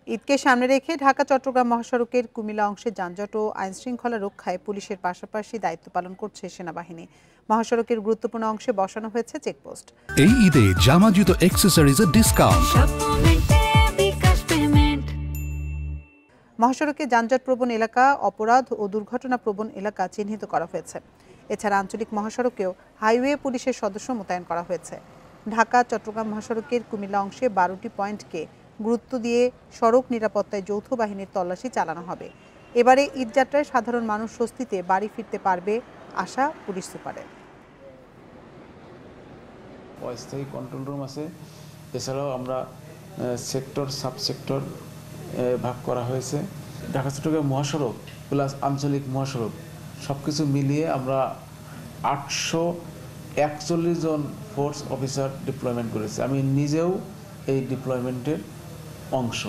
ঈদকে সামনে রেখে ঢাকা চট্টগ্রাম মহাসড়কের কুমিল্লা অংশে যানজট ও আইনশৃঙ্খলা রক্ষায় পুলিশের পাশাপাশি দায়িত্ব পালন করছে সেনাবাহিনী। মহাসড়কের গুরুত্বপূর্ণ অংশে বসানো হয়েছে চেকপোস্ট। এই ঈদে জামা জুতো অ্যাক্সেসরিজের ডিসকাউন্ট। মহাসড়কে যানজটপ্রবণ এলাকা, অপরাধ ও দুর্ঘটনাপ্রবণ এলাকা চিহ্নিত করা হয়েছে। এছাড়া আঞ্চলিক মহাসড়কেও হাইওয়ে পুলিশের সদস্য মোতায়েন করা হয়েছে। ঢাকা চট্টগ্রাম মহাসড়কের কুমিল্লা অংশে 12টি পয়েন্টকে গুরুত্ব দিয়ে সড়ক নিরাপত্তায় যৌথ বাহিনীর তল্লাশি চালানো হবে। এবারে ঈদযাত্রায় সাধারণ মানুষ স্বস্তিতে বাড়ি ফিরতে পারবে আশা পুলিশ সুপারের। অস্থায়ী কন্ট্রোল রুম আছে, এছাড়াও আমরা সেক্টর সাবসেক্টর ভাগ করা হয়েছে। ঢাকা চট্টগ্রাম মহাসড়ক প্লাস আঞ্চলিক মহাসড়ক সব কিছু মিলিয়ে আমরা 841 জন ফোর্স অফিসার ডিপ্লয়মেন্ট করেছি। আমি নিজেও এই ডিপ্লয়মেন্টের অংশ।